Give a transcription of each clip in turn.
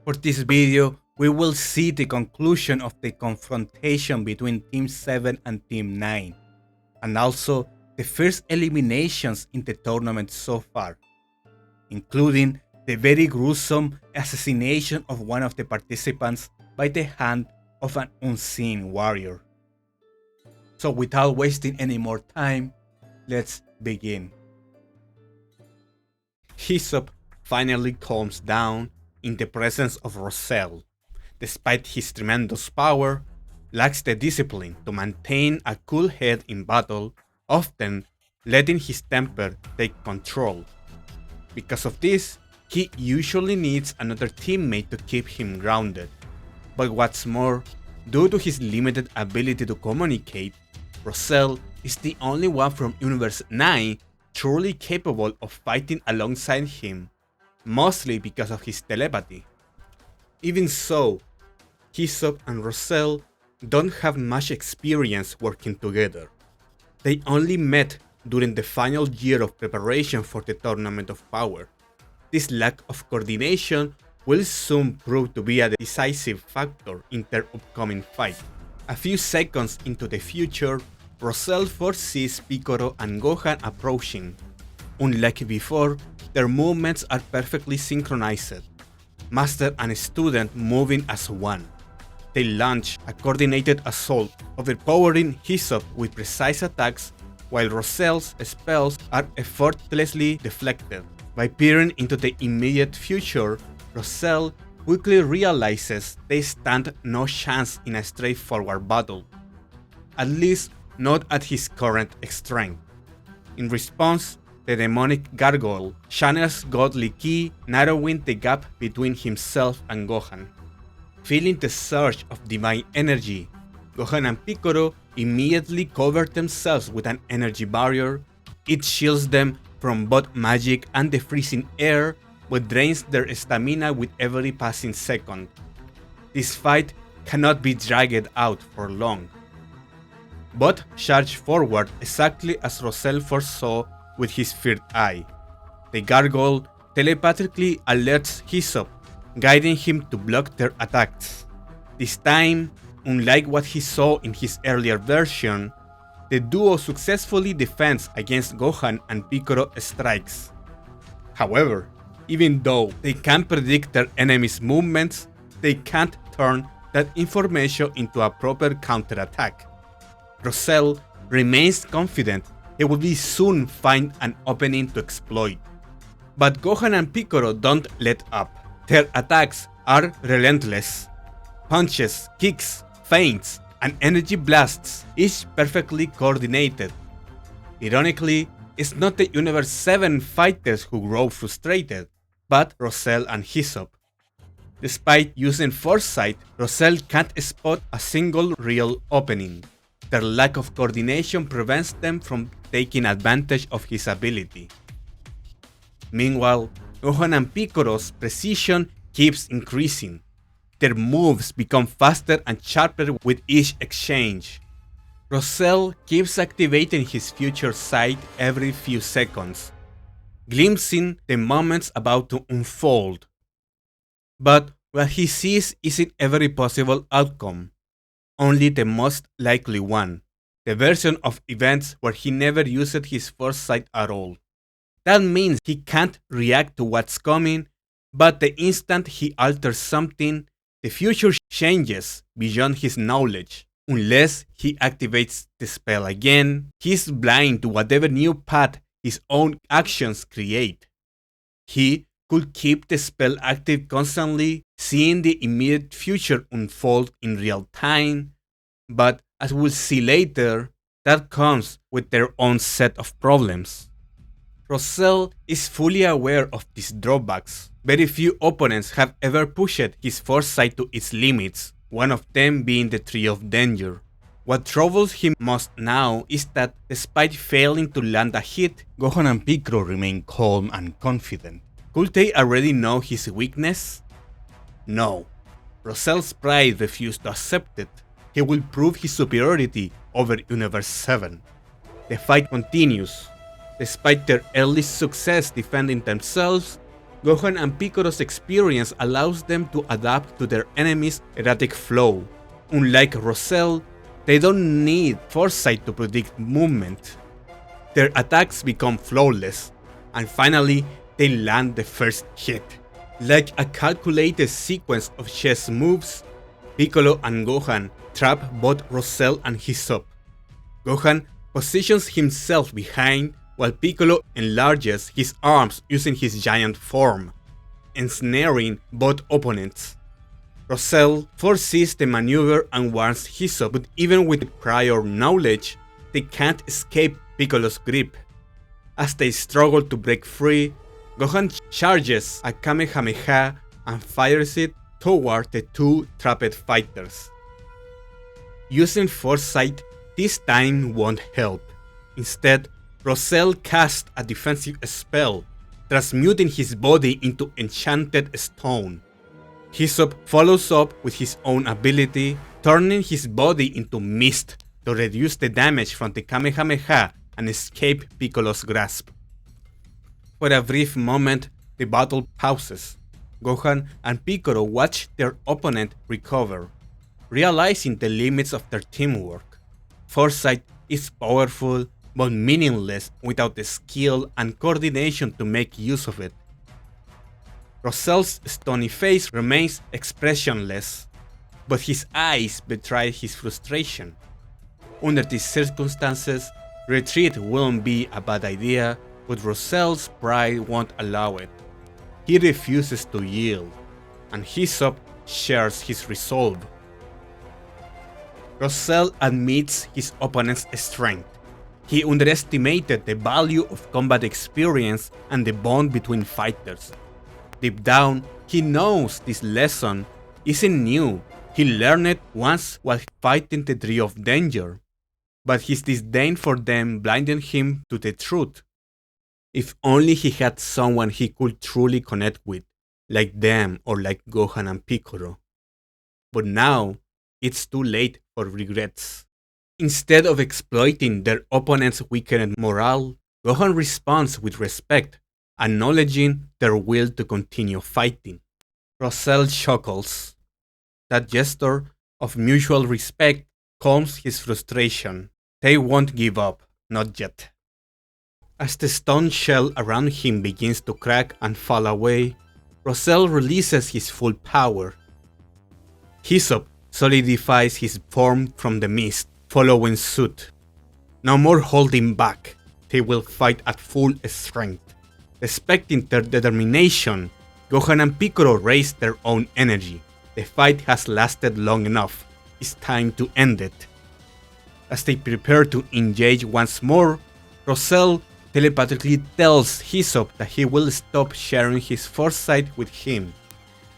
For this video, we will see the conclusion of the confrontation between Team 7 and Team 9, and also the first eliminations in the tournament so far, including the very gruesome assassination of one of the participants by the hand of an unseen warrior. So without wasting any more time, let's begin. Hyssop finally calms down in the presence of Roselle. Despite his tremendous power, lacks the discipline to maintain a cool head in battle, often letting his temper take control. Because of this, he usually needs another teammate to keep him grounded. But what's more, due to his limited ability to communicate, Roselle is the only one from Universe 9 truly capable of fighting alongside him, mostly because of his telepathy. Even so, Hyssop and Roselle don't have much experience working together. They only met during the final year of preparation for the Tournament of Power. This lack of coordination will soon prove to be a decisive factor in their upcoming fight. A few seconds into the future, Roselle foresees Piccolo and Gohan approaching. Unlike before, their movements are perfectly synchronized, master and student moving as one. They launch a coordinated assault, overpowering Hyssop with precise attacks, while Roselle's spells are effortlessly deflected. By peering into the immediate future, Roselle quickly realizes they stand no chance in a straightforward battle. At least not at his current strength. In response, the demonic gargoyle channels godly ki, narrowing the gap between himself and Gohan. Feeling the surge of divine energy, Gohan and Piccolo immediately cover themselves with an energy barrier. It shields them from both magic and the freezing air, but drains their stamina with every passing second. This fight cannot be dragged out for long. Both charge forward exactly as Roselle foresaw with his third eye. The gargoyle telepathically alerts Hyssop, guiding him to block their attacks. This time, unlike what he saw in his earlier version, the duo successfully defends against Gohan and Piccolo strikes. However, even though they can predict their enemies' movements, they can't turn that information into a proper counterattack. Roselle remains confident he will soon find an opening to exploit. But Gohan and Piccolo don't let up. Their attacks are relentless. Punches, kicks, feints, and energy blasts, each perfectly coordinated. Ironically, it's not the Universe 7 fighters who grow frustrated, but Roselle and Hyssop. Despite using foresight, Roselle can't spot a single real opening. Their lack of coordination prevents them from taking advantage of his ability. Meanwhile, Gohan and Piccolo's precision keeps increasing. Their moves become faster and sharper with each exchange. Roselle keeps activating his future sight every few seconds, glimpsing the moments about to unfold. But what he sees isn't every possible outcome, only the most likely one, the version of events where he never used his foresight at all. That means he can't react to what's coming, but the instant he alters something, the future changes beyond his knowledge. Unless he activates the spell again, he's blind to whatever new path his own actions create. He could keep the spell active constantly, seeing the immediate future unfold in real time, but as we'll see later, that comes with their own set of problems. Roselle is fully aware of these drawbacks. Very few opponents have ever pushed his foresight to its limits, one of them being the Tree of Danger. What troubles him most now is that despite failing to land a hit, Gohan and Piccolo remain calm and confident. Could they already know his weakness? No. Roselle's pride refused to accept it. He will prove his superiority over Universe 7. The fight continues. Despite their early success defending themselves, Gohan and Piccolo's experience allows them to adapt to their enemy's erratic flow. Unlike Rosell, they don't need foresight to predict movement. Their attacks become flawless, and finally, they land the first hit. Like a calculated sequence of chess moves, Piccolo and Gohan trap both Rosell and Hisopp. Gohan positions himself behind while Piccolo enlarges his arms using his giant form, ensnaring both opponents. Rosell foresees the maneuver and warns Hisopp, but even with prior knowledge, they can't escape Piccolo's grip. As they struggle to break free, Gohan charges a Kamehameha and fires it toward the two trapped fighters. Using foresight this time won't help. Instead, Rosell casts a defensive spell, transmuting his body into enchanted stone. Hisopp follows up with his own ability, turning his body into mist to reduce the damage from the Kamehameha and escape Piccolo's grasp. For a brief moment, the battle pauses. Gohan and Piccolo watch their opponent recover, realizing the limits of their teamwork. Foresight is powerful but meaningless without the skill and coordination to make use of it. Rosell's stony face remains expressionless, but his eyes betray his frustration. Under these circumstances, retreat wouldn't be a bad idea, but Rosell's pride won't allow it. He refuses to yield, and Hisopp shares his resolve. Rosell admits his opponent's strength. He underestimated the value of combat experience and the bond between fighters. Deep down, he knows this lesson isn't new. He learned it once while fighting the Tree of Danger, but his disdain for them blinded him to the truth. If only he had someone he could truly connect with, like them or like Gohan and Piccolo. But now, it's too late for regrets. Instead of exploiting their opponent's weakened morale, Gohan responds with respect, acknowledging their will to continue fighting. Rosell chuckles. That gesture of mutual respect calms his frustration. They won't give up, not yet. As the stone shell around him begins to crack and fall away, Rosell releases his full power. Hisopp solidifies his form from the mist, following suit. No more holding back, they will fight at full strength. Respecting their determination, Gohan and Piccolo raise their own energy. The fight has lasted long enough, it's time to end it. As they prepare to engage once more, Rosell telepathically tells Hisopp that he will stop sharing his foresight with him,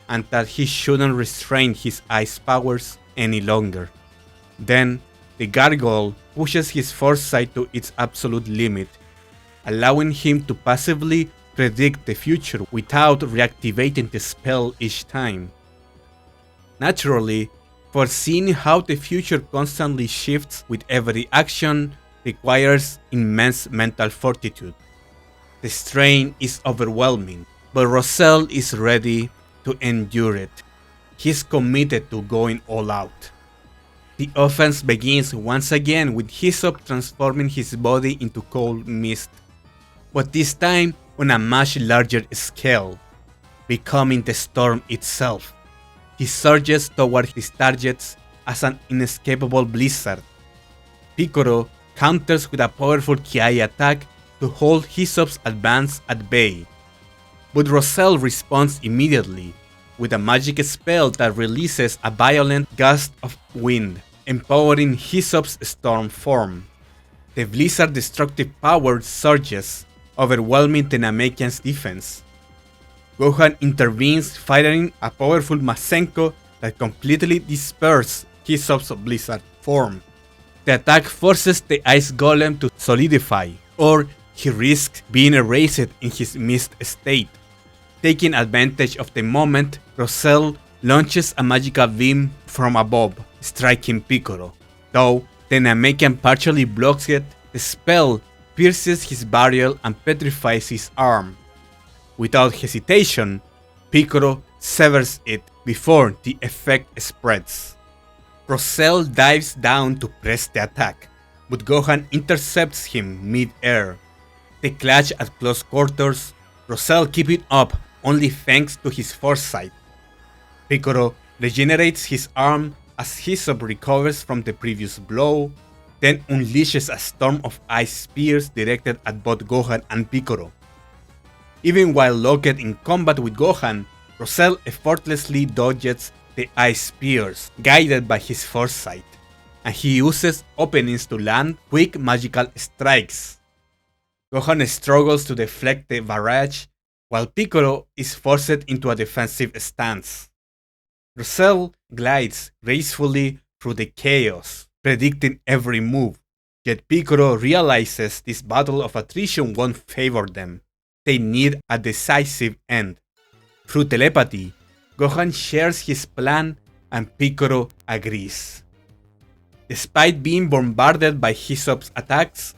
and that he shouldn't restrain his ice powers any longer. Then, the gargoyle pushes his foresight to its absolute limit, allowing him to passively predict the future without reactivating the spell each time. Naturally, foreseeing how the future constantly shifts with every action requires immense mental fortitude. The strain is overwhelming, but Rosell is ready to endure it. He's committed to going all out. The offense begins once again with Hisopp transforming his body into cold mist, but this time on a much larger scale, becoming the storm itself. He surges toward his targets as an inescapable blizzard. Piccolo counters with a powerful Ki attack to hold Hisopp's advance at bay, but Rosell responds immediately with a magic spell that releases a violent gust of wind, empowering Hisopp's storm form. The blizzard's destructive power surges, overwhelming the Namekian's defense. Gohan intervenes, firing a powerful Masenko that completely disperses Hisopp's blizzard form. The attack forces the ice golem to solidify, or he risks being erased in his mist state. Taking advantage of the moment, Rosell launches a magical beam from above, striking Piccolo. Though the Namekian partially blocks it, the spell pierces his barrier and petrifies his arm. Without hesitation, Piccolo severs it before the effect spreads. Rosell dives down to press the attack, but Gohan intercepts him mid-air. They clash at close quarters, Rosell keeping up only thanks to his foresight. Piccolo regenerates his arm as Hisopp recovers from the previous blow, then unleashes a storm of ice spears directed at both Gohan and Piccolo. Even while locked in combat with Gohan, Rosell effortlessly dodges the ice spears, guided by his foresight, and he uses openings to land quick magical strikes. Gohan struggles to deflect the barrage, while Piccolo is forced into a defensive stance. Rosell glides gracefully through the chaos, predicting every move, yet Piccolo realizes this battle of attrition won't favor them. They need a decisive end. Through telepathy, Gohan shares his plan and Piccolo agrees. Despite being bombarded by Hisopp's attacks,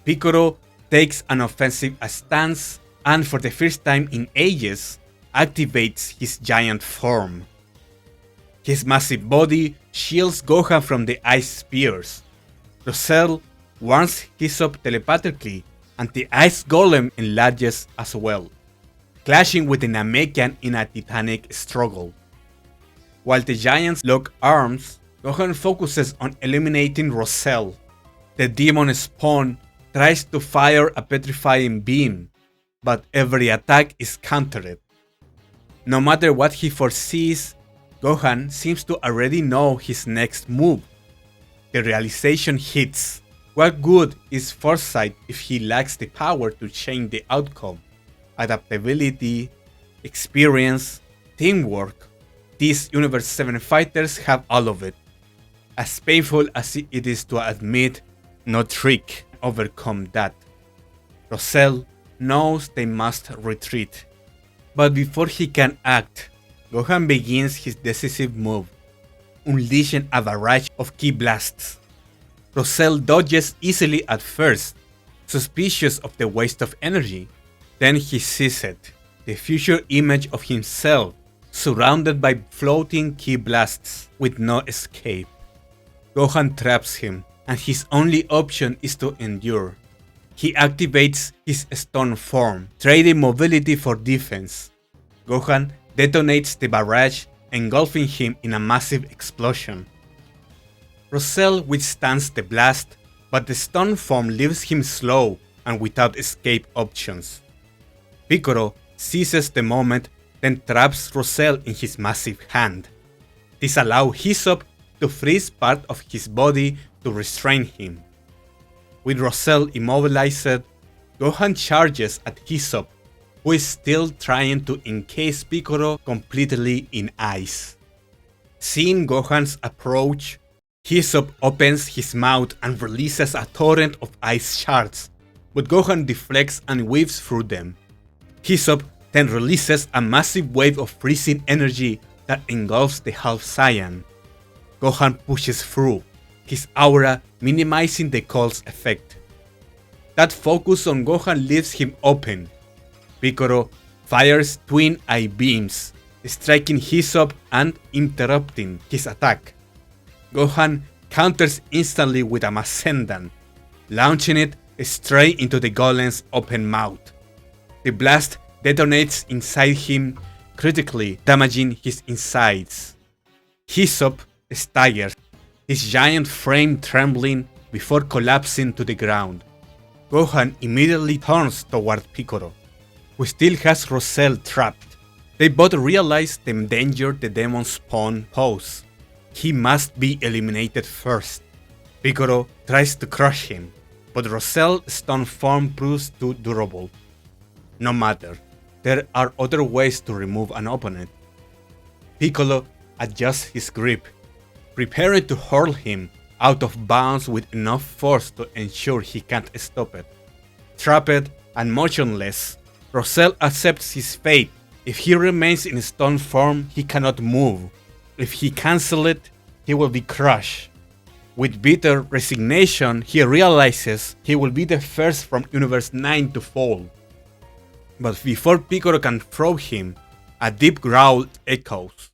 Piccolo takes an offensive stance and for the first time in ages, activates his giant form. His massive body shields Gohan from the ice spears. Rosell warns Hisopp telepathically and the ice golem enlarges as well, clashing with the Namekian in a titanic struggle. While the giants lock arms, Gohan focuses on eliminating Rosell. The demon spawn tries to fire a petrifying beam, but every attack is countered. No matter what he foresees, Gohan seems to already know his next move. The realization hits. What good is foresight if he lacks the power to change the outcome? Adaptability, experience, teamwork. These Universe 7 fighters have all of it. As painful as it is to admit, no trick can overcome that. Rosell knows they must retreat. But before he can act, Gohan begins his decisive move, unleashing a barrage of ki blasts. Rosell dodges easily at first, suspicious of the waste of energy. Then he sees it, the future image of himself, surrounded by floating ki blasts with no escape. Gohan traps him, and his only option is to endure. He activates his stone form, trading mobility for defense. Gohan detonates the barrage, engulfing him in a massive explosion. Rosell withstands the blast, but the stone form leaves him slow and without escape options. Piccolo seizes the moment, then traps Rosell in his massive hand. This allows Hisopp to freeze part of his body to restrain him. With Rosell immobilized, Gohan charges at Hisopp, who is still trying to encase Piccolo completely in ice. Seeing Gohan's approach, Hisopp opens his mouth and releases a torrent of ice shards, but Gohan deflects and weaves through them. Hisopp then releases a massive wave of freezing energy that engulfs the Half Saiyan. Gohan pushes through, his aura minimizing the cold's effect. That focus on Gohan leaves him open. Piccolo fires twin eye beams, striking Hisopp and interrupting his attack. Gohan counters instantly with a Masendan, launching it straight into the golem's open mouth. The blast detonates inside him, critically damaging his insides. Hisopp staggers, his giant frame trembling before collapsing to the ground. Gohan immediately turns toward Piccolo, who still has Rosell trapped. They both realize the danger the demon spawn poses. He must be eliminated first. Piccolo tries to crush him, but Rosell's stone form proves too durable. No matter, there are other ways to remove an opponent. Piccolo adjusts his grip, preparing to hurl him out of bounds with enough force to ensure he can't stop it. Trapped and motionless, Rosell accepts his fate. If he remains in stone form, he cannot move. If he cancels it, he will be crushed. With bitter resignation, he realizes he will be the first from Universe 9 to fall. But before Piccolo can throw him, a deep growl echoes.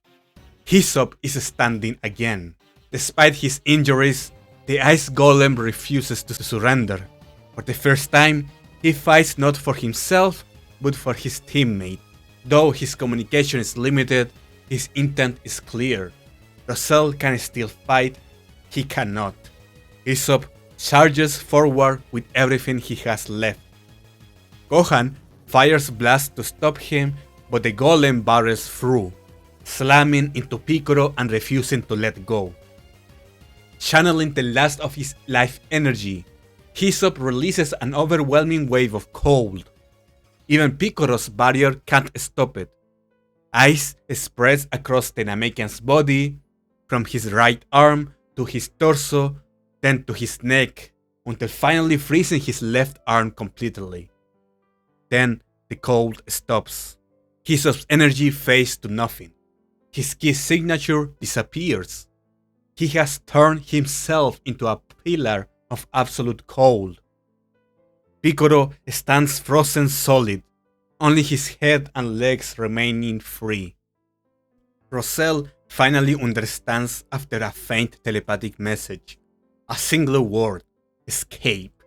Hyssop is standing again. Despite his injuries, the Ice Golem refuses to surrender. For the first time, he fights not for himself, but for his teammate. Though his communication is limited, his intent is clear. Rosell can still fight, he cannot. Hyssop charges forward with everything he has left. Gohan fires blasts to stop him, but the golem barrels through, slamming into Piccolo and refusing to let go. Channeling the last of his life energy, Hyssop releases an overwhelming wave of cold. Even Piccolo's barrier can't stop it. Ice spreads across the Namekian's body, from his right arm to his torso, then to his neck, until finally freezing his left arm completely. Then the cold stops. Hyssop's energy fades to nothing. His key signature disappears. He has turned himself into a pillar of absolute cold. Piccolo stands frozen solid, only his head and legs remaining free. Rosell finally understands after a faint telepathic message. A single word: escape.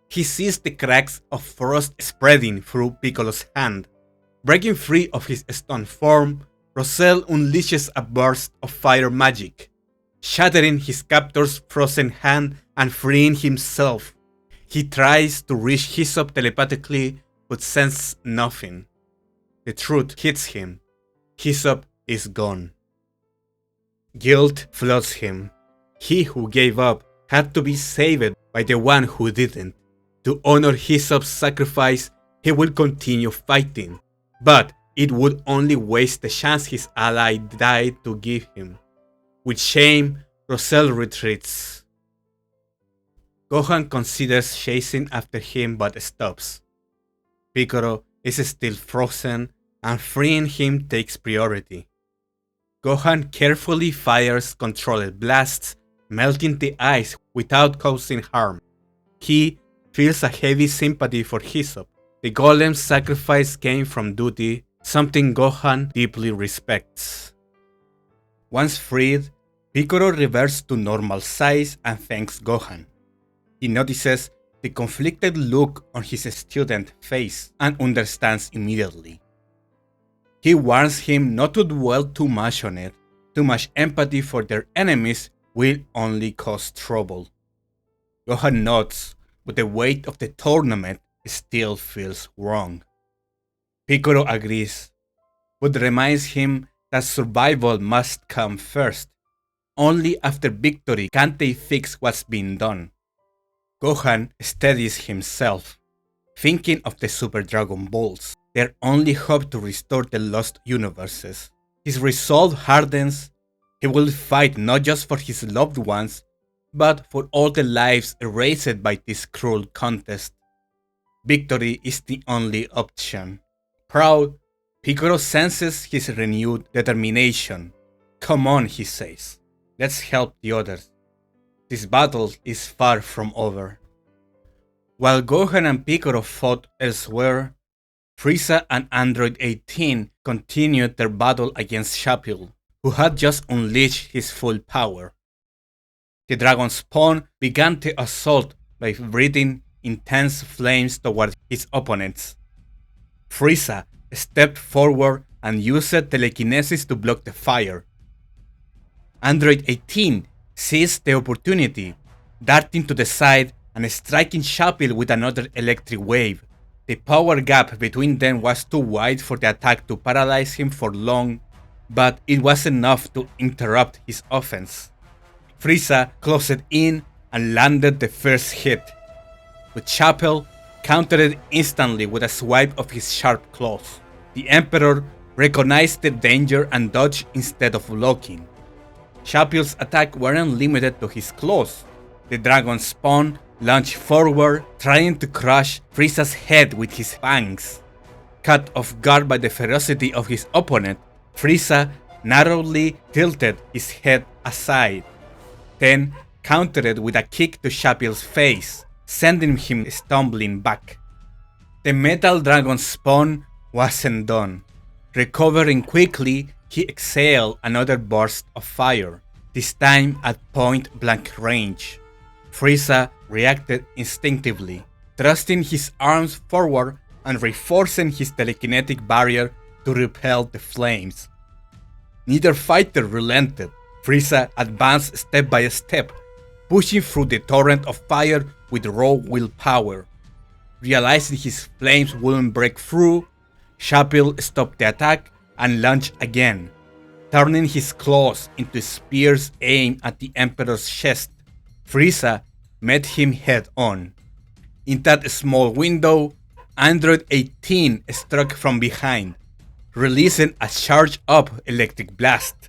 He sees the cracks of frost spreading through Piccolo's hand. Breaking free of his stone form, Rosell unleashes a burst of fire magic, shattering his captor's frozen hand and freeing himself. He tries to reach Hyssop telepathically, but senses nothing. The truth hits him. Hyssop is gone. Guilt floods him. He who gave up had to be saved by the one who didn't. To honor Hyssop's sacrifice, he will continue fighting, but it would only waste the chance his ally died to give him. With shame, Rosell retreats. Gohan considers chasing after him but stops. Piccolo is still frozen and freeing him takes priority. Gohan carefully fires controlled blasts, melting the ice without causing harm. He feels a heavy sympathy for Hyssop. The golem's sacrifice came from duty, something Gohan deeply respects. Once freed, Piccolo reverts to normal size and thanks Gohan. He notices the conflicted look on his student's face and understands immediately. He warns him not to dwell too much on it. Too much empathy for their enemies will only cause trouble. Gohan nods, but the weight of the tournament still feels wrong. Piccolo agrees, but reminds him that survival must come first. Only after victory can they fix what's been done. Gohan steadies himself, thinking of the Super Dragon Balls, their only hope to restore the lost universes. His resolve hardens. He will fight not just for his loved ones, but for all the lives erased by this cruel contest. Victory is the only option. Proud, Piccolo senses his renewed determination. Come on, he says. Let's help the others. This battle is far from over. While Gohan and Piccolo fought elsewhere, Frieza and Android 18 continued their battle against Shapil, who had just unleashed his full power. The dragon spawn began the assault by breathing intense flames toward his opponents. Frieza stepped forward and used telekinesis to block the fire. Android 18 seized the opportunity, darting to the side and striking Shapil with another electric wave. The power gap between them was too wide for the attack to paralyze him for long, but it was enough to interrupt his offense. Frieza closed in and landed the first hit, but Shapil countered it instantly with a swipe of his sharp claws. The Emperor recognized the danger and dodged instead of blocking. Shapil's attack weren't limited to his claws. The dragon spawn lunged forward, trying to crush Frieza's head with his fangs. Caught off guard by the ferocity of his opponent, Frieza narrowly tilted his head aside, then countered with a kick to Shapil's face, sending him stumbling back. The metal dragon spawn wasn't done. Recovering quickly, he exhaled another burst of fire, this time at point-blank range. Frieza reacted instinctively, thrusting his arms forward and reinforcing his telekinetic barrier to repel the flames. Neither fighter relented. Frieza advanced step by step, pushing through the torrent of fire with raw willpower. Realizing his flames wouldn't break through, Chapel stopped the attack and launched again, turning his claws into spears aimed at the Emperor's chest. Frieza met him head-on. In that small window, Android 18 struck from behind, releasing a charged-up electric blast.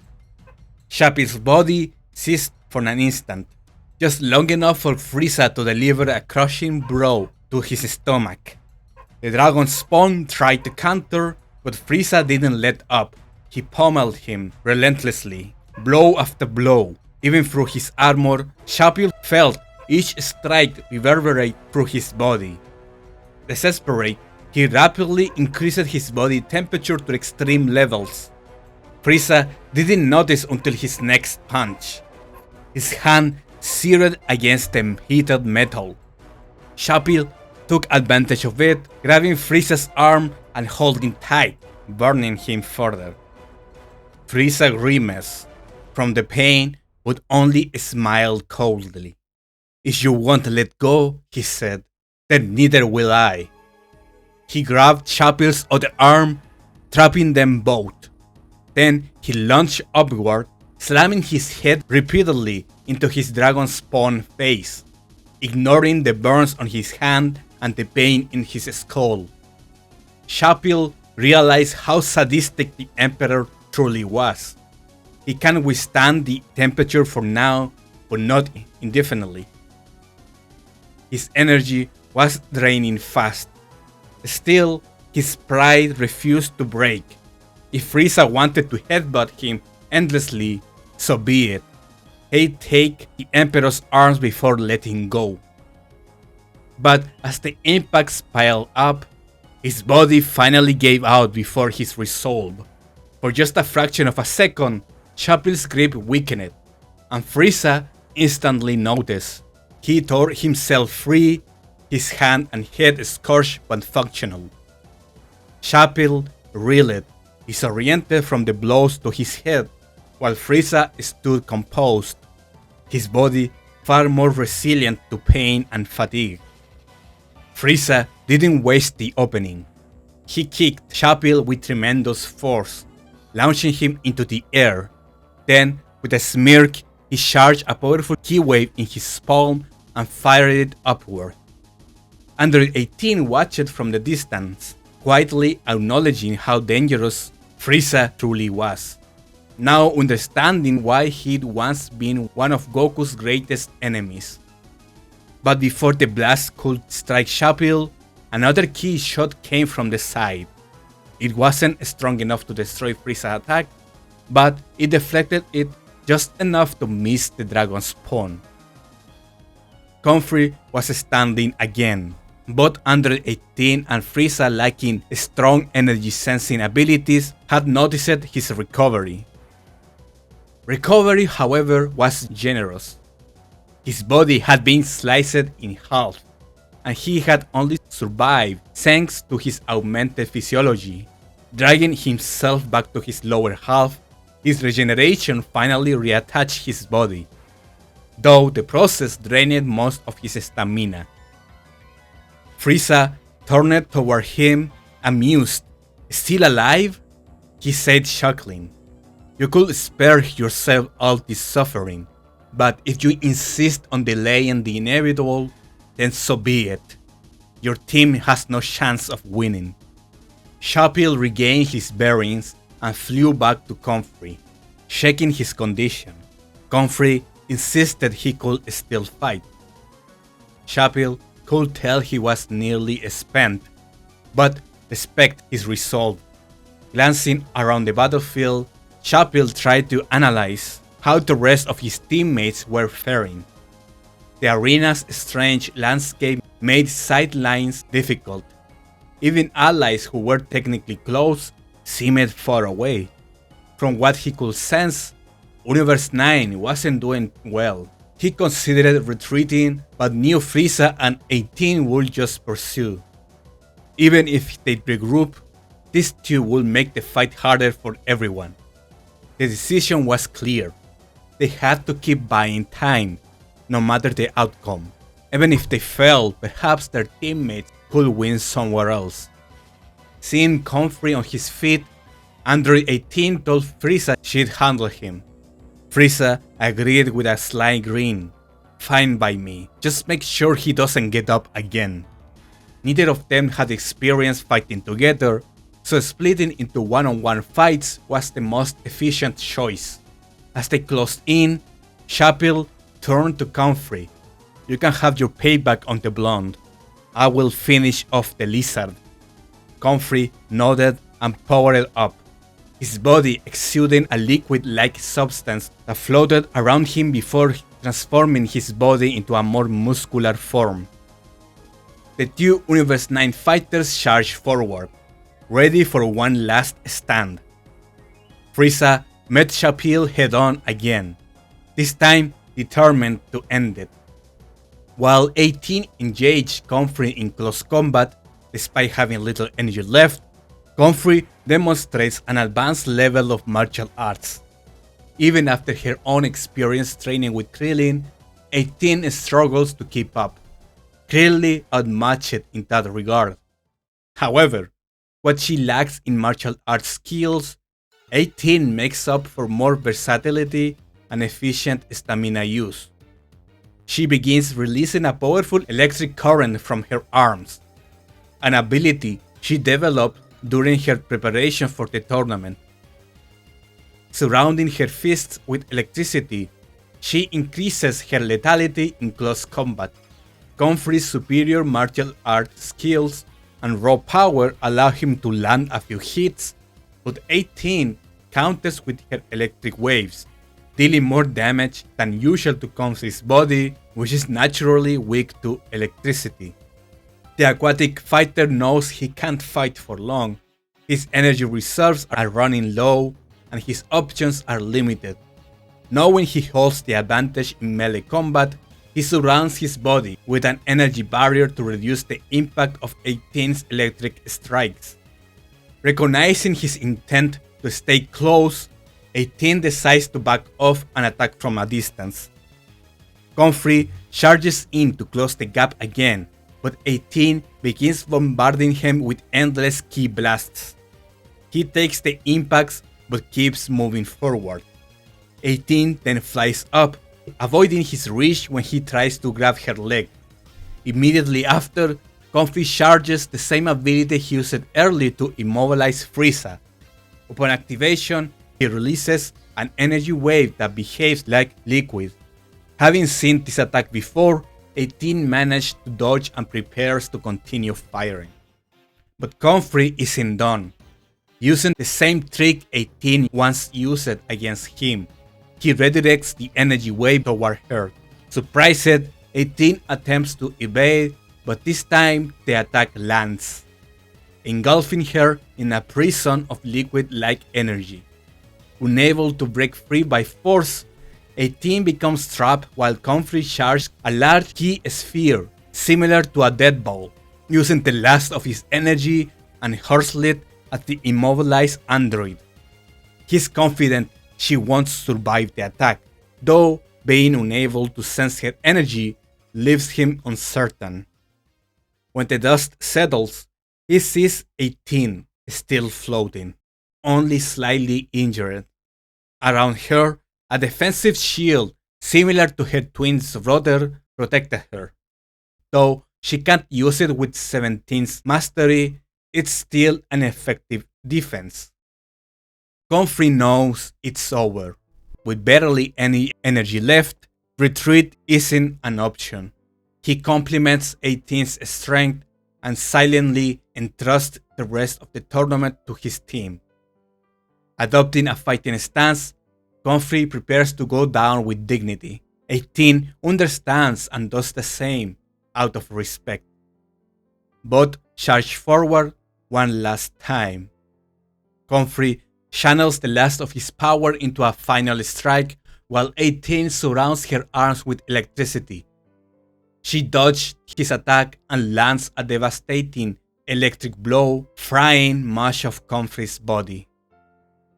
Chapel's body ceased for an instant, just long enough for Frieza to deliver a crushing blow to his stomach. The dragon spawn tried to counter, but Frieza didn't let up. He pummeled him relentlessly, blow after blow. Even through his armor, Chapel felt each strike reverberate through his body. Desperate, he rapidly increased his body temperature to extreme levels. Frieza didn't notice until his next punch. His hand seared against the heated metal. Chapel took advantage of it, grabbing Frieza's arm and holding tight, burning him further. Frieza grimaced from the pain, but only smiled coldly. "If you won't let go," he said, "then neither will I." He grabbed Chapel's other arm, trapping them both. Then he lunged upward, slamming his head repeatedly into his dragon spawn face, ignoring the burns on his hand and the pain in his skull. Chapel realized how sadistic the Emperor truly was. He can withstand the temperature for now, but not indefinitely. His energy was draining fast. Still, his pride refused to break. If Frieza wanted to headbutt him endlessly, so be it. He'd take the Emperor's arms before letting go. But as the impacts piled up, his body finally gave out before his resolve. For just a fraction of a second, Chapel's grip weakened, and Frieza instantly noticed. He tore himself free, his hand and head scorched but functional. Chapel reeled, disoriented from the blows to his head, while Frieza stood composed, his body far more resilient to pain and fatigue. Frieza didn't waste the opening. He kicked Chapel with tremendous force, launching him into the air. Then, with a smirk, he charged a powerful ki wave in his palm and fired it upward. Android 18 watched from the distance, quietly acknowledging how dangerous Frieza truly was, now understanding why he'd once been one of Goku's greatest enemies. But before the blast could strike Chapel, another key shot came from the side. It wasn't strong enough to destroy Frieza's attack, but it deflected it just enough to miss the dragon spawn. Comfrey was standing again. Both Android 18 and Frieza, lacking strong energy sensing abilities, had noticed his recovery. Recovery, however, was generous. His body had been sliced in half, and he had only survived thanks to his augmented physiology. Dragging himself back to his lower half, his regeneration finally reattached his body, though the process drained most of his stamina. Frieza turned toward him, amused. "Still alive?" he said, chuckling. "You could spare yourself all this suffering, but if you insist on delaying the inevitable, then so be it. Your team has no chance of winning." Chapel regained his bearings and flew back to Comfrey, checking his condition. Comfrey insisted he could still fight. Chapel could tell he was nearly spent, but respected his resolve. Glancing around the battlefield, Chapel tried to analyze how the rest of his teammates were faring. The arena's strange landscape made sightlines difficult. Even allies who were technically close seemed far away. From what he could sense, Universe 9 wasn't doing well. He considered retreating, but knew Frieza and 18 would just pursue. Even if they regroup, these two would make the fight harder for everyone. The decision was clear. They had to keep buying time, no matter the outcome. Even if they failed, perhaps their teammates could win somewhere else. Seeing Comfrey on his feet, Android 18 told Frieza she'd handle him. Frieza agreed with a sly grin. Fine by me, just make sure he doesn't get up again. Neither of them had experience fighting together, so splitting into one-on-one fights was the most efficient choice. As they closed in, Chapel turned to Comfrey. You can have your payback on the blonde. I will finish off the lizard. Comfrey nodded and powered up, his body exuding a liquid-like substance that floated around him before transforming his body into a more muscular form. The two Universe 9 fighters charged forward, ready for one last stand. Frieza met Chapel head-on again, this time determined to end it. While 18 engaged Comfrey in close combat, despite having little energy left, Comfrey demonstrates an advanced level of martial arts. Even after her own experience training with Krillin, 18 struggles to keep up, clearly outmatched in that regard. However, what she lacks in martial arts skills, 18 makes up for more versatility and efficient stamina use. She begins releasing a powerful electric current from her arms, an ability she developed during her preparation for the tournament. Surrounding her fists with electricity, she increases her lethality in close combat. Comfrey's superior martial arts skills and raw power allow him to land a few hits, but 18 counters with her electric waves, dealing more damage than usual to Comfrey's body, which is naturally weak to electricity. The aquatic fighter knows he can't fight for long. His energy reserves are running low, and his options are limited. Knowing he holds the advantage in melee combat, he surrounds his body with an energy barrier to reduce the impact of 18's electric strikes. Recognizing his intent to stay close, 18 decides to back off and attack from a distance. Comfrey charges in to close the gap again, but 18 begins bombarding him with endless ki blasts. He takes the impacts but keeps moving forward. 18 then flies up, avoiding his reach when he tries to grab her leg. Immediately after, Comfrey charges the same ability he used earlier to immobilize Frieza. Upon activation, he releases an energy wave that behaves like liquid. Having seen this attack before, 18 managed to dodge and prepares to continue firing. But Comfrey isn't done. Using the same trick 18 once used against him, he redirects the energy wave toward her. Surprised, 18 attempts to evade, but this time the attack lands, engulfing her in a prison of liquid-like energy. Unable to break free by force, 18 becomes trapped while Comfrey charges a large ki sphere similar to a deadbolt, using the last of his energy and hurls it at the immobilized android. He's confident she won't survive the attack, though being unable to sense her energy leaves him uncertain. When the dust settles, he sees 18 still floating, only slightly injured. Around her, a defensive shield similar to her twin's rudder protected her. Though she can't use it with 17's mastery, it's still an effective defense. Comfrey knows it's over. With barely any energy left, retreat isn't an option. He complements 18's strength and silently entrusts the rest of the tournament to his team. Adopting a fighting stance, Comfrey prepares to go down with dignity. 18 understands and does the same out of respect. But charge forward one last time. Comfrey channels the last of his power into a final strike while 18 surrounds her arms with electricity. She dodged his attack and lands a devastating electric blow, frying much of Comfrey's body.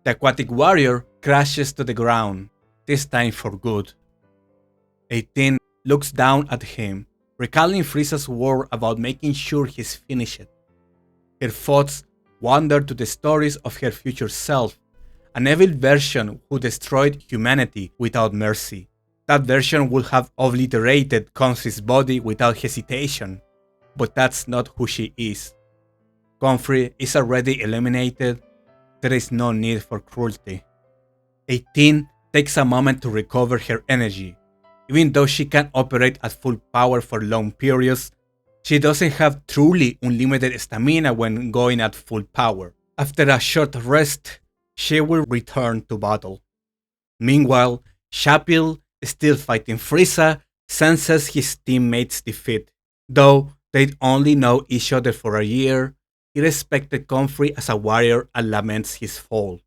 The aquatic warrior crashes to the ground, this time for good. 18 looks down at him, recalling Frieza's word about making sure he's finished. Her thoughts wander to the stories of her future self, an evil version who destroyed humanity without mercy. That version would have obliterated Comfrey's body without hesitation, but that's not who she is. Comfrey is already eliminated. There is no need for cruelty. 18 takes a moment to recover her energy. Even though she can operate at full power for long periods, she doesn't have truly unlimited stamina when going at full power. After a short rest, she will return to battle. Meanwhile, Chapel, still fighting Frieza, senses his teammates' defeat. Though they'd only know each other for a year, he respected Comfrey as a warrior and laments his fall.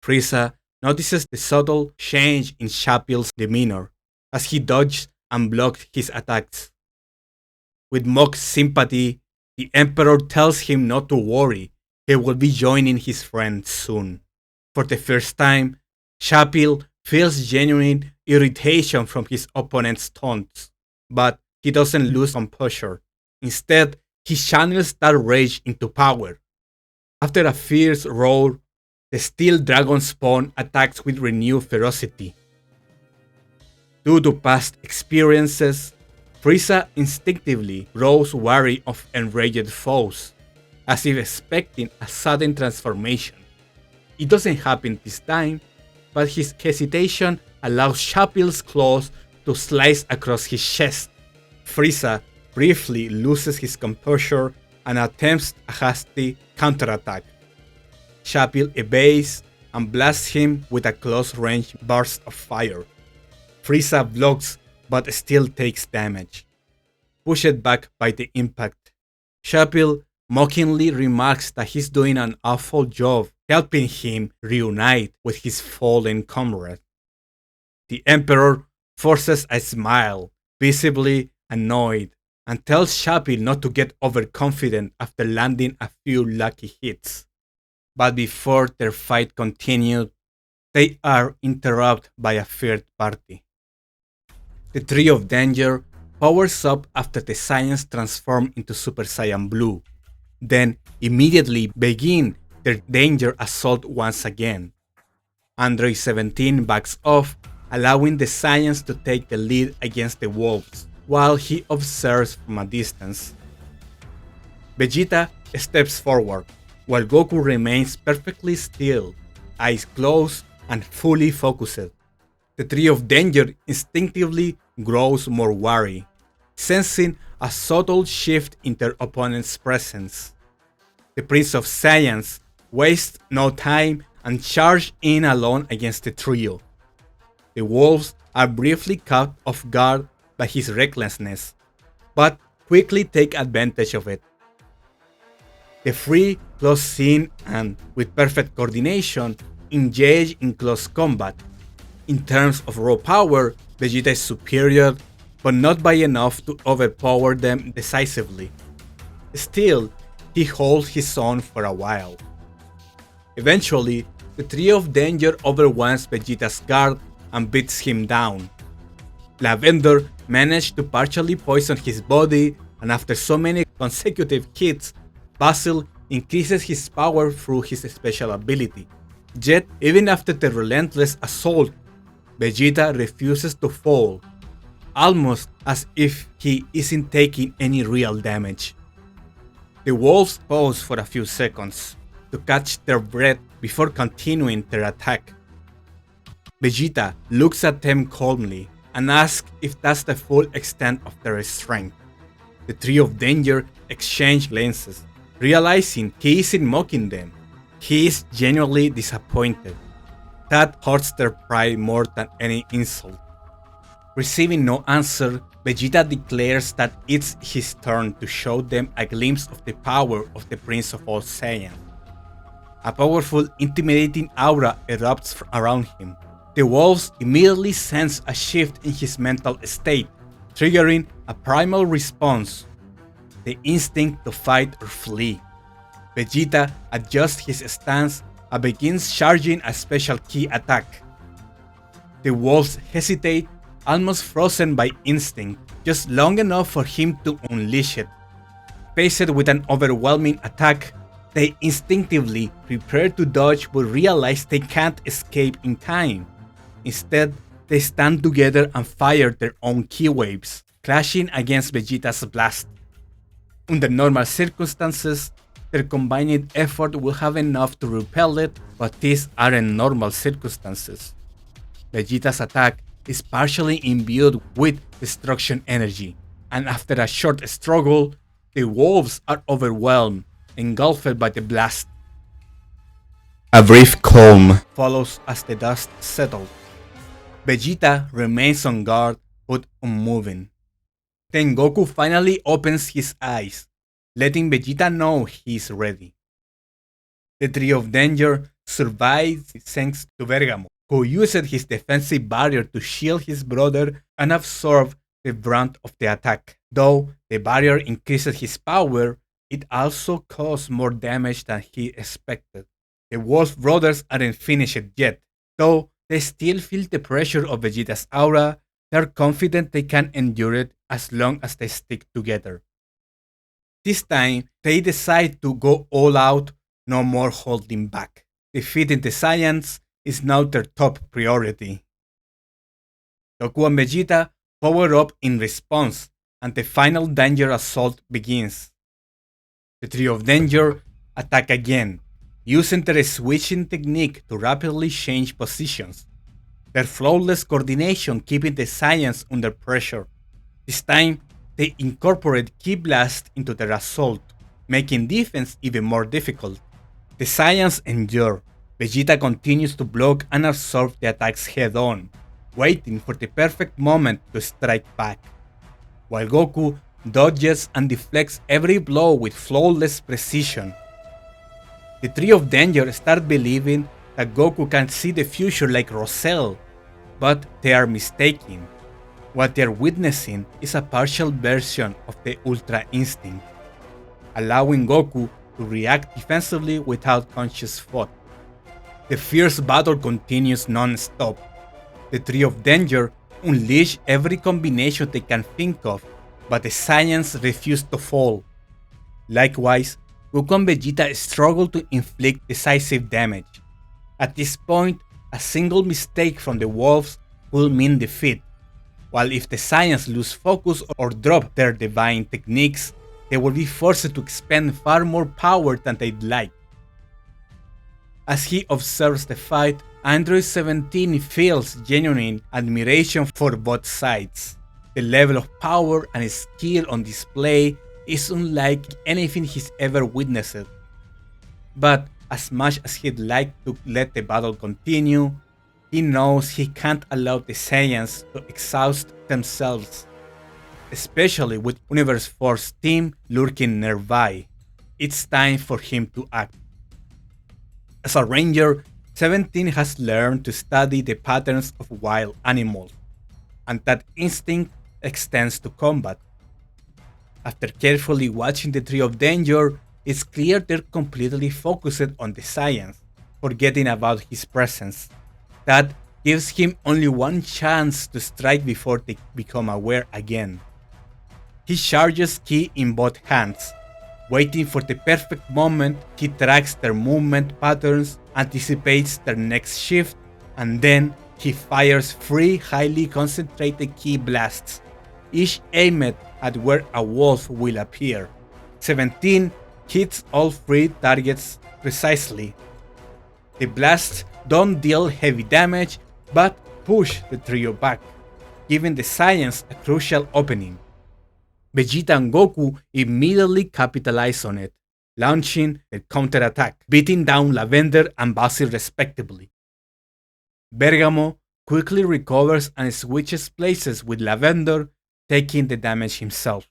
Frieza notices the subtle change in Chapel's demeanor as he dodged and blocked his attacks. With mock sympathy, the Emperor tells him not to worry, he will be joining his friends soon. For the first time, Chapel feels genuine irritation from his opponent's taunts, but he doesn't lose composure. Instead, he channels that rage into power. After a fierce roar, the steel dragon spawn attacks with renewed ferocity. Due to past experiences, Frieza instinctively grows wary of enraged foes, as if expecting a sudden transformation. It doesn't happen this time, but his hesitation allows Chapel's claws to slice across his chest. Frieza briefly loses his composure and attempts a hasty counterattack. Chapel evades and blasts him with a close-range burst of fire. Frieza blocks but still takes damage, pushed back by the impact. Chapel mockingly remarks that he's doing an awful job helping him reunite with his fallen comrade. The Emperor forces a smile, visibly annoyed, and tells Chapel not to get overconfident after landing a few lucky hits. But before their fight continued, they are interrupted by a third party. The Tree of Danger powers up after the Saiyans transform into Super Saiyan Blue, then immediately begin their danger assault once again. Android 17 backs off, allowing the Saiyans to take the lead against the wolves, while he observes from a distance. Vegeta steps forward, while Goku remains perfectly still, eyes closed and fully focused. The Tree of Danger instinctively grows more wary, sensing a subtle shift in their opponent's presence. The Prince of Saiyans wastes no time and charges in alone against the trio. The wolves are briefly caught off guard by his recklessness, but quickly take advantage of it. The three close in and, with perfect coordination, engage in close combat. In terms of raw power, Vegeta is superior, but not by enough to overpower them decisively. Still, he holds his own for a while. Eventually, the Tree of Danger overwhelms Vegeta's guard and beats him down. Lavender managed to partially poison his body, and after so many consecutive hits, Basil increases his power through his special ability. Yet, even after the relentless assault, Vegeta refuses to fall, almost as if he isn't taking any real damage. The wolves pause for a few seconds to catch their breath before continuing their attack. Vegeta looks at them calmly and asks if that's the full extent of their strength. The Tree of Danger exchange glances, realizing he isn't mocking them. He is genuinely disappointed. That hurts their pride more than any insult. Receiving no answer, Vegeta declares that it's his turn to show them a glimpse of the power of the Prince of All Saiyans. A powerful, intimidating aura erupts around him. The wolves immediately sense a shift in his mental state, triggering a primal response, the instinct to fight or flee. Vegeta adjusts his stance and begins charging a special ki attack. The wolves hesitate, almost frozen by instinct, just long enough for him to unleash it. Faced with an overwhelming attack, they instinctively prepare to dodge but realize they can't escape in time. Instead, they stand together and fire their own ki waves, clashing against Vegeta's blast. Under normal circumstances, their combined effort will have enough to repel it, but these aren't normal circumstances. Vegeta's attack is partially imbued with destruction energy, and after a short struggle, the wolves are overwhelmed, engulfed by the blast. A brief calm follows as the dust settles. Vegeta remains on guard but unmoving. Then Goku finally opens his eyes, letting Vegeta know he is ready. The Tree of Danger survives thanks to Bergamo, who used his defensive barrier to shield his brother and absorb the brunt of the attack. Though the barrier increases his power, it also caused more damage than he expected. The Wolf brothers aren't finished yet, though they still feel the pressure of Vegeta's aura. They're confident they can endure it as long as they stick together. This time, they decide to go all out, no more holding back. Defeating the Saiyans is now their top priority. Goku and Vegeta power up in response, and the final danger assault begins. The Tree of Danger attack again, using their switching technique to rapidly change positions. Their flawless coordination keeping the Saiyans under pressure. This time, they incorporate Ki Blast into their assault, making defense even more difficult. The Saiyans endure. Vegeta continues to block and absorb the attacks head-on, waiting for the perfect moment to strike back, while Goku dodges and deflects every blow with flawless precision. The Tree of Danger start believing that Goku can see the future like Rosell, but they are mistaken. What they are witnessing is a partial version of the Ultra Instinct, allowing Goku to react defensively without conscious thought. The fierce battle continues non-stop. The Tree of Danger unleash every combination they can think of, but the Saiyans refuse to fall. Likewise, Goku and Vegeta struggle to inflict decisive damage. At this point, a single mistake from the wolves will mean defeat, while if the Saiyans lose focus or drop their divine techniques, they will be forced to expend far more power than they'd like. As he observes the fight, Android 17 feels genuine admiration for both sides. The level of power and skill on display is unlike anything he's ever witnessed. But as much as he'd like to let the battle continue, he knows he can't allow the Saiyans to exhaust themselves, especially with Universe Force team lurking nearby. It's time for him to act. As a ranger, 17 has learned to study the patterns of wild animals, and that instinct extends to combat. After carefully watching the Tree of Danger, it's clear they're completely focused on the Saiyans, forgetting about his presence. That gives him only one chance to strike before they become aware again. He charges Ki in both hands. Waiting for the perfect moment, he tracks their movement patterns, anticipates their next shift, and then he fires 3 highly concentrated Ki blasts, each aimed at where a wolf will appear. 17 hits all 3 targets precisely. The blasts don't deal heavy damage, but push the trio back, giving the Saiyans a crucial opening. Vegeta and Goku immediately capitalize on it, launching their counterattack, beating down Lavender and Basil respectively. Bergamo quickly recovers and switches places with Lavender, taking the damage himself.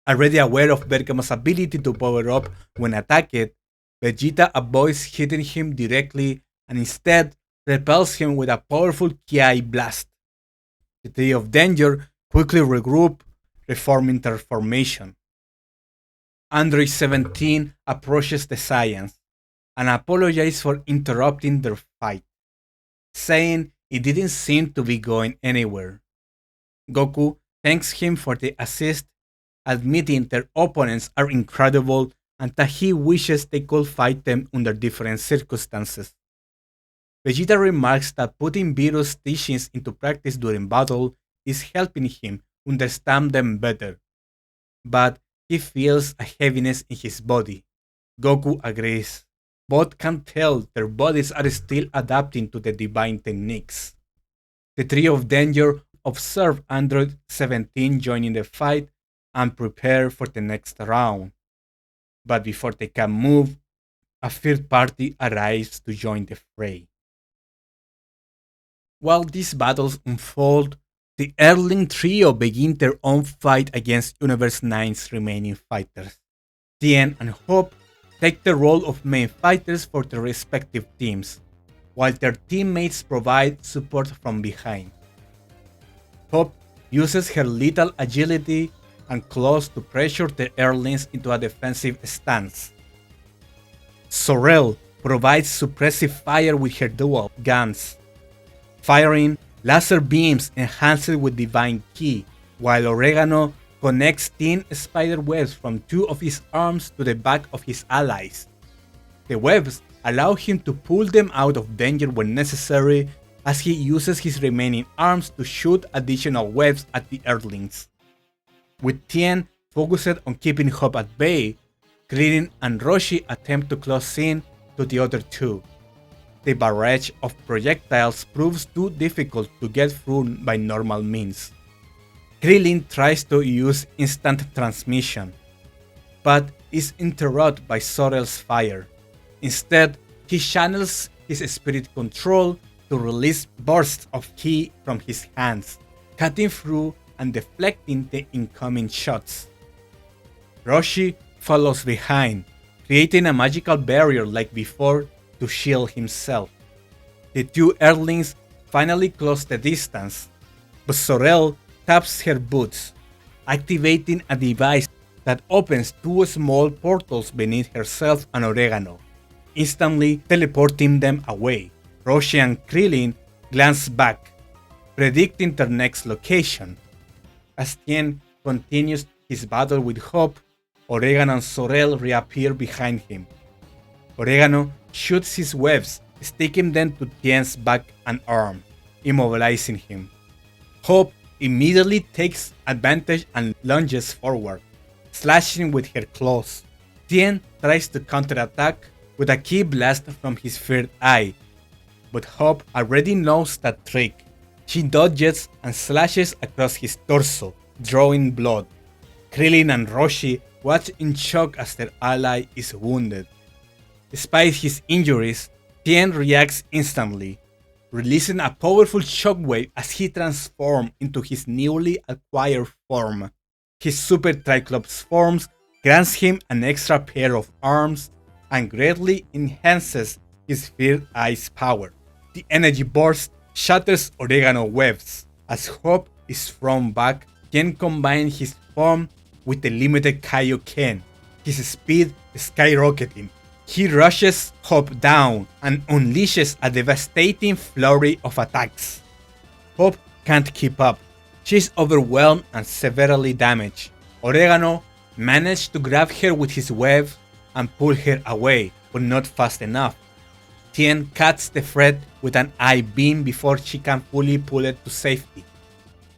Already aware of Bergamo's ability to power up when attacked, Vegeta avoids hitting him directly and instead repels him with a powerful Ki blast. The Three of Danger quickly regroup, reforming their formation. Android 17 approaches the Saiyans and apologizes for interrupting their fight, saying it didn't seem to be going anywhere. Goku thanks him for the assist, admitting their opponents are incredible and that he wishes they could fight them under different circumstances. Vegeta remarks that putting Vito's teachings into practice during battle is helping him understand them better, but he feels a heaviness in his body. Goku agrees. Both can tell their bodies are still adapting to the divine techniques. The Three of Danger observe Android 17 joining the fight and prepare for the next round. But before they can move, a third party arrives to join the fray. While these battles unfold, the Earthling trio begin their own fight against Universe 9's remaining fighters. Tien and Hope take the role of main fighters for their respective teams, while their teammates provide support from behind. Hope uses her lethal agility and claws to pressure the Earthlings into a defensive stance. Sorel provides suppressive fire with her dual guns, firing laser beams enhanced with divine ki, while Oregano connects thin spider webs from two of his arms to the back of his allies. The webs allow him to pull them out of danger when necessary, as he uses his remaining arms to shoot additional webs at the Earthlings. With Tien focused on keeping Hope at bay, Krillin and Roshi attempt to close in to the other two. The barrage of projectiles proves too difficult to get through by normal means. Krillin tries to use instant transmission, but is interrupted by Sorel's fire. Instead, he channels his spirit control to release bursts of ki from his hands, cutting through and deflecting the incoming shots. Roshi follows behind, creating a magical barrier like before to shield himself. The two Earthlings finally close the distance, but Sorel taps her boots, activating a device that opens two small portals beneath herself and Oregano, instantly teleporting them away. Roshi and Krillin glance back, predicting their next location. As Tien continues his battle with Hope, Oregano and Sorel reappear behind him. Oregano shoots his webs, sticking them to Tien's back and arm, immobilizing him. Hope immediately takes advantage and lunges forward, slashing with her claws. Tien tries to counterattack with a ki blast from his third eye, but Hope already knows that trick. She dodges and slashes across his torso, drawing blood. Krillin and Roshi watch in shock as their ally is wounded. Despite his injuries, Tien reacts instantly, releasing a powerful shockwave as he transforms into his newly acquired form. His Super Triclops form grants him an extra pair of arms and greatly enhances his third eye's power. The energy burst shatters Oregano webs. As Hope is thrown back, Tien combines his form with the limited Kaioken, his speed skyrocketing. He rushes Hope down and unleashes a devastating flurry of attacks. Hope can't keep up. She's overwhelmed and severely damaged. Oregano managed to grab her with his web and pull her away, but not fast enough. Tien cuts the thread with an eye beam before she can fully pull it to safety.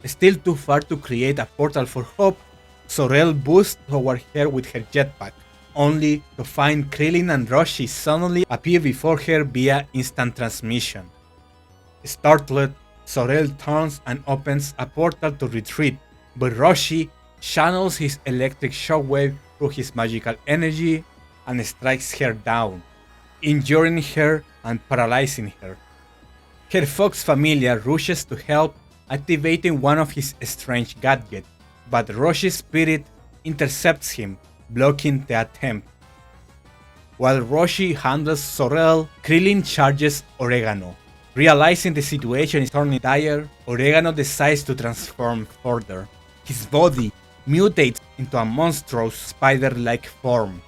Still too far to create a portal for Hope, Sorel boosts toward her with her jetpack, only to find Krillin and Roshi suddenly appear before her via instant transmission. Startled, Sorel turns and opens a portal to retreat, but Roshi channels his electric shockwave through his magical energy and strikes her down, injuring her and paralyzing her. Her Fox familiar rushes to help, activating one of his strange gadgets, but Roshi's spirit intercepts him, blocking the attempt. While Roshi handles Sorel, Krillin charges Oregano. Realizing the situation is turning dire, Oregano decides to transform further. His body mutates into a monstrous spider-like form.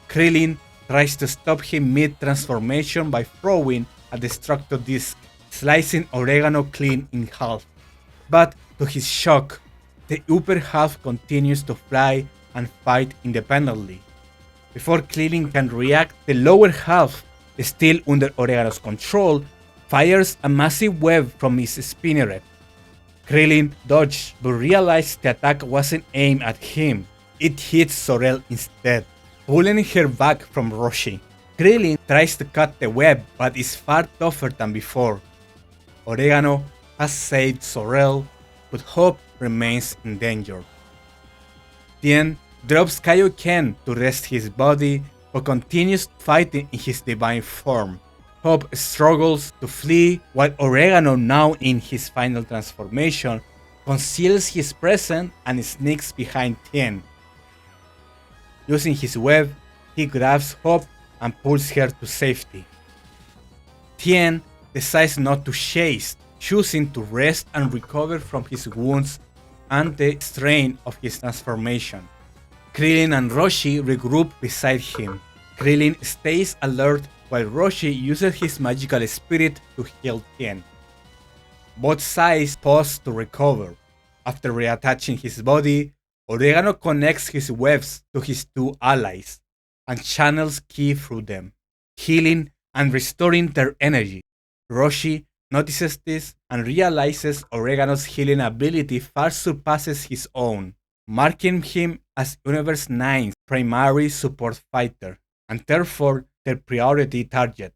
Krillin tries to stop him mid-transformation by throwing a destructo disc, slicing Oregano clean in half. But to his shock, the upper half continues to fly and fight independently. Before Krillin can react, the lower half, still under Oregano's control, fires a massive web from his spinneret. Krillin dodged, but realized the attack wasn't aimed at him. It hits Sorel instead, pulling her back from Roshi. Krillin tries to cut the web, but is far tougher than before. Oregano has saved Sorel, but Hope remains in danger. Tien drops Kaioken to rest his body, but continues fighting in his divine form. Hope struggles to flee, while Oregano, now in his final transformation, conceals his presence and sneaks behind Tien. Using his web, he grabs Hope and pulls her to safety. Tien decides not to chase, choosing to rest and recover from his wounds and the strain of his transformation. Krillin and Roshi regroup beside him. Krillin stays alert while Roshi uses his magical spirit to heal Tien. Both sides pause to recover. After reattaching his body, Oregano connects his webs to his two allies and channels ki through them, healing and restoring their energy. Roshi notices this and realizes Oregano's healing ability far surpasses his own, marking him as Universe 9's primary support fighter, and therefore their priority target.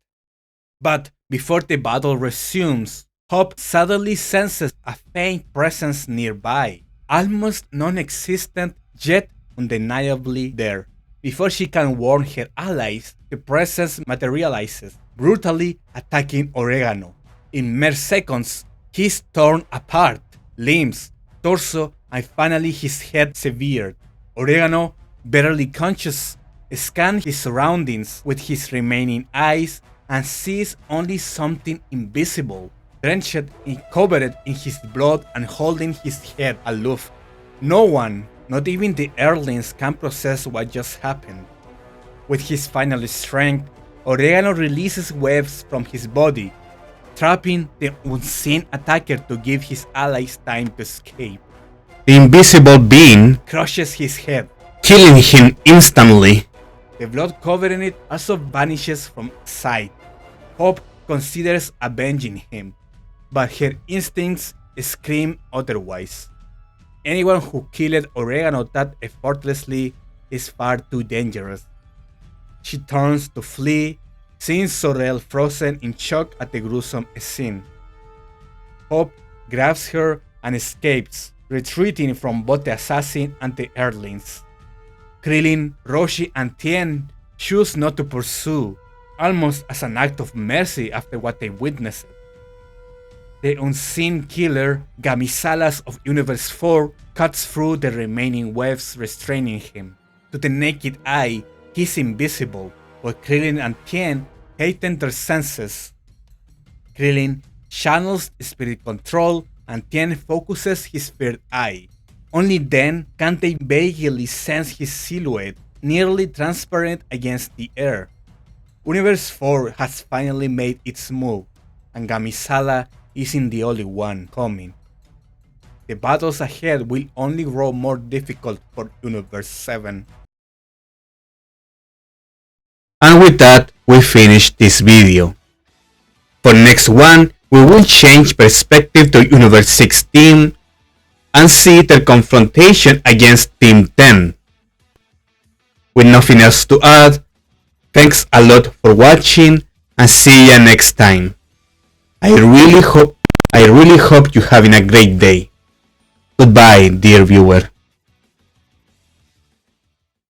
But before the battle resumes, Hope suddenly senses a faint presence nearby, almost non-existent yet undeniably there. Before she can warn her allies, the presence materializes, brutally attacking Oregano. In mere seconds, he is torn apart, limbs, torso, and finally his head severed. Oregano, barely conscious, scans his surroundings with his remaining eyes and sees only something invisible, drenched and covered in his blood and holding his head aloof. No one, not even the Earthlings, can process what just happened. With his final strength, Oregano releases webs from his body, trapping the unseen attacker to give his allies time to escape. The invisible being crushes his head, killing him instantly. The blood covering it also vanishes from sight. Hope considers avenging him, but her instincts scream otherwise. Anyone who killed Oregano that effortlessly is far too dangerous. She turns to flee, seeing Sorel frozen in shock at the gruesome scene. Hope grabs her and escapes, retreating from both the assassin and the Earthlings. Krillin, Roshi, and Tien choose not to pursue, almost as an act of mercy after what they witnessed. The unseen killer, Gamisalas of Universe 4, cuts through the remaining webs restraining him. To the naked eye, he's invisible, while Krillin and Tien heighten their senses. Krillin channels spirit control and Tien focuses his third eye. Only then can they vaguely sense his silhouette, nearly transparent against the air. Universe 4 has finally made its move, and Gamisala isn't the only one coming. The battles ahead will only grow more difficult for Universe 7. And with that, we finish this video. For next one, we will change perspective to Universe 16 and see their confrontation against Team 10. With nothing else to add, thanks a lot for watching and see ya next time. I really hope you're having a great day. Goodbye, dear viewer.